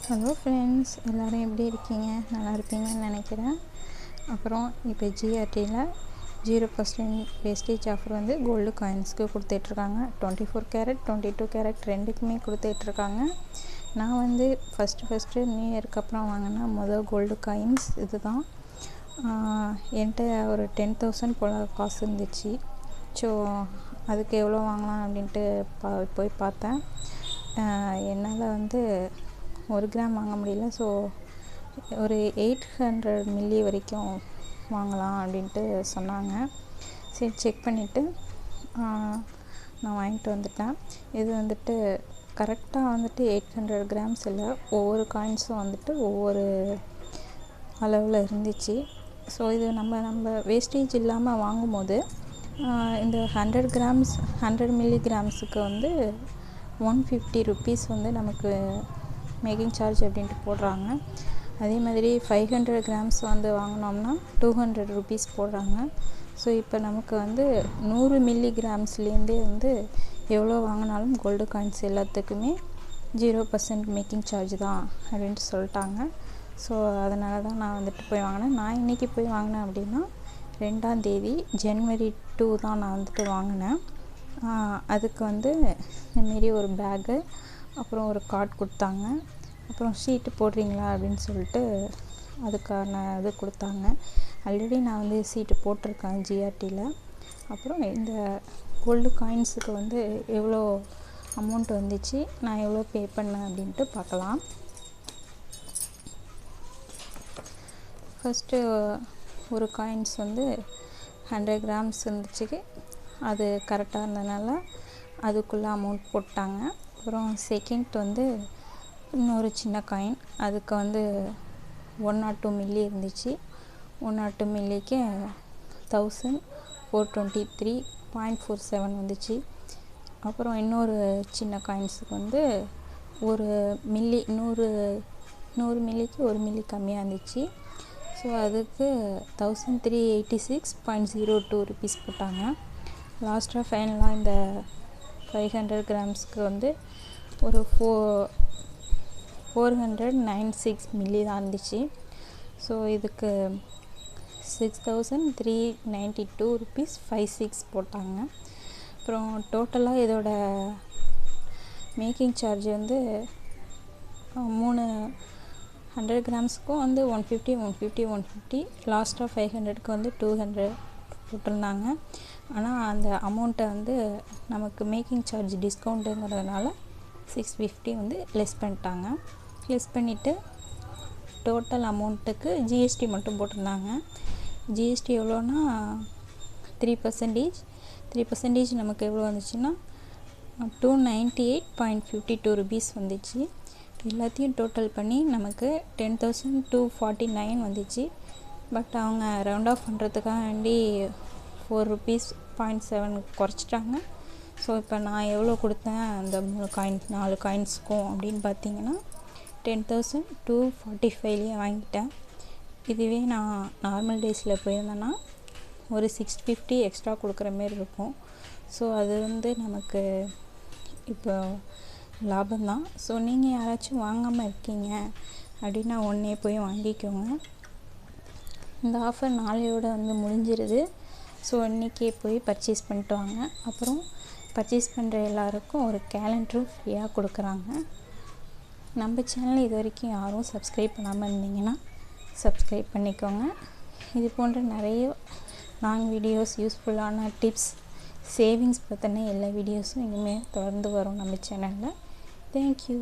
Hello friends, எல்லோரும் எப்படி இருக்கீங்க? நல்லா இருப்பீங்கன்னு நினைக்கிறேன். அப்புறம் இப்போ ஜிஆர்டியில் 0% வேஸ்டேஜ் ஆஃபர் வந்து கோல்டு காயின்ஸ்க்கு கொடுத்துட்ருக்காங்க. 24 கேரட் 22 கேரட் ரெண்டுக்குமே கொடுத்துட்ருக்காங்க. நான் வந்து ஃபஸ்ட்டு நியூ இயருக்கு அப்புறம் வாங்கின கோல்டு காயின்ஸ் இது தான். என்கிட்ட ஒரு 10,000 போல் காசு இருந்துச்சு. ஸோ அதுக்கு எவ்வளோ வாங்கலாம் அப்படின்ட்டு போய் பார்த்தேன். என்னால் வந்து 1 கிராம் வாங்க முடியல. ஸோ ஒரு 800 மில்லி வரைக்கும் வாங்கலாம் அப்படின்ட்டு சொன்னாங்க. சரி செக் பண்ணிவிட்டு நான் வாங்கிட்டு வந்துட்டேன். இது வந்துட்டு கரெக்டாக வந்துட்டு 800 கிராம்ஸ் இல்லை, ஒவ்வொரு காயின்ஸும் வந்துட்டு ஒவ்வொரு அளவில் இருந்துச்சு. ஸோ இது நம்ம வேஸ்டேஜ் இல்லாமல் வாங்கும்போது இந்த 100 கிராம்ஸ் 100 மில்லி கிராம்ஸுக்கு வந்து 150 ருபீஸ் வந்து நமக்கு மேக்கிங் சார்ஜ் அப்படின்ட்டு போடுறாங்க. அதே மாதிரி 500 கிராம்ஸ் வந்து வாங்கினோம்னா 200 ருபீஸ் போடுறாங்க. ஸோ இப்போ நமக்கு வந்து 100 மில்லி கிராம்ஸ்லேருந்தே வந்து எவ்வளோ வாங்கினாலும் கோல்டு காயின்ஸ் எல்லாத்துக்குமே 0% மேக்கிங் சார்ஜ் தான் அப்படின்ட்டு சொல்லிட்டாங்க. ஸோ அதனால தான் நான் வந்துட்டு போய் வாங்கினேன். நான் இன்றைக்கி போய் வாங்கினேன் அப்படின்னா 2ஆம் தேதி ஜனவரி 2 தான் நான் வந்துட்டு வாங்கினேன். அதுக்கு வந்து இந்தமாரி ஒரு பேகு, அப்புறம் ஒரு கார்டு கொடுத்தாங்க. அப்புறம் ஷீட்டு போடுறீங்களா அப்படின்னு சொல்லிட்டு அதுக்கான இது கொடுத்தாங்க. ஆல்ரெடி நான் வந்து சீட்டு போட்டிருக்கேன் ஜிஆர்டியில். அப்புறம் இந்த கோல்டு காயின்ஸுக்கு வந்து எவ்வளோ அமௌண்ட் வந்துச்சு, நான் எவ்வளோ பே பண்ணேன் அப்படின்ட்டு பார்க்கலாம். ஃபஸ்ட்டு ஒரு காயின்ஸ் வந்து 100 கிராம்ஸ் இருந்துச்சு. அது கரெக்டாக இருந்ததுனால அதுக்குள்ளே அமௌண்ட் போட்டாங்க. அப்புறம் செகண்ட் வந்து இன்னொரு சின்ன காயின், அதுக்கு வந்து 102 மில்லி இருந்துச்சு. 102 மில்லிக்கு 1423.47 வந்துச்சு. அப்புறம் இன்னொரு சின்ன காயின்ஸுக்கு வந்து ஒரு மில்லி 100 மில்லிக்கு 1 மில்லி கம்மியாக இருந்துச்சு. ஸோ அதுக்கு 1386.02 ருபீஸ் போட்டாங்க. லாஸ்ட்டாக ஃபைனலாக இந்த 500 கிராம்ஸ்க்கு வந்து ஒரு 496 மில்லி தான் இருந்துச்சு. ஸோ இதுக்கு 6392 ருபீஸ் 56 போட்டாங்க. அப்புறம் டோட்டலாக இதோட மேக்கிங் சார்ஜ் வந்து 100 கிராம்ஸுக்கும் வந்து 150 லாஸ்ட்டாக 500க்கு வந்து 200 போட்டிருந்தாங்க. ஆனால் அந்த அமௌண்ட்டை வந்து நமக்கு மேக்கிங் சார்ஜ் டிஸ்கவுண்ட்டுங்கிறதுனால 650 வந்து லெஸ் பண்ணிட்டாங்க. லெஸ் பண்ணிவிட்டு டோட்டல் அமௌண்ட்டுக்கு ஜிஎஸ்டி மட்டும் போட்டிருந்தாங்க. ஜிஎஸ்டி எவ்வளோன்னா 3% நமக்கு எவ்வளோ வந்துச்சுன்னா 298.52 ருபீஸ் வந்துச்சு. எல்லாத்தையும் டோட்டல் பண்ணி நமக்கு 10,249 வந்துச்சு. பட் அவங்க ரவுண்ட் ஆஃப் பண்ணுறதுக்காக வேண்டி 4 ருபீஸ் 0.7 குறைச்சிட்டாங்க. ஸோ இப்போ நான் எவ்வளோ கொடுத்தேன் அந்த 4 காயின்ஸுக்கும் அப்படின்னு பார்த்தீங்கன்னா 10,245 வாங்கிட்டேன். இதுவே நான் நார்மல் டேஸில் போயிருந்தேன்னா ஒரு 650 எக்ஸ்ட்ரா கொடுக்குற மாரி இருக்கும். ஸோ அது வந்து நமக்கு இப்போ லாபம்தான். ஸோ நீங்கள் யாராச்சும் வாங்காமல் இருக்கீங்க அப்படின்னா உடனே போய் வாங்கிக்கோங்க. இந்த ஆஃபர் நாளையோடு வந்து முடிஞ்சிருது. ஸோ இன்றைக்கே போய் பர்ச்சேஸ் பண்ணிட்டு வாங்க. அப்புறம் பர்ச்சேஸ் பண்ணுற எல்லாருக்கும் ஒரு கேலண்டரும் ஃப்ரீயாக கொடுக்குறாங்க. நம்ம சேனல் இது வரைக்கும் யாரும் சப்ஸ்கிரைப் பண்ணாமல் இருந்தீங்கன்னா சப்ஸ்கிரைப் பண்ணிக்கோங்க. இது போன்ற நிறைய லாங் வீடியோஸ், யூஸ்ஃபுல்லான டிப்ஸ், சேவிங்ஸ் பற்றின எல்லா வீடியோஸும் இனிமேல் தொடர்ந்து வரும் நம்ம சேனலில். Thank you.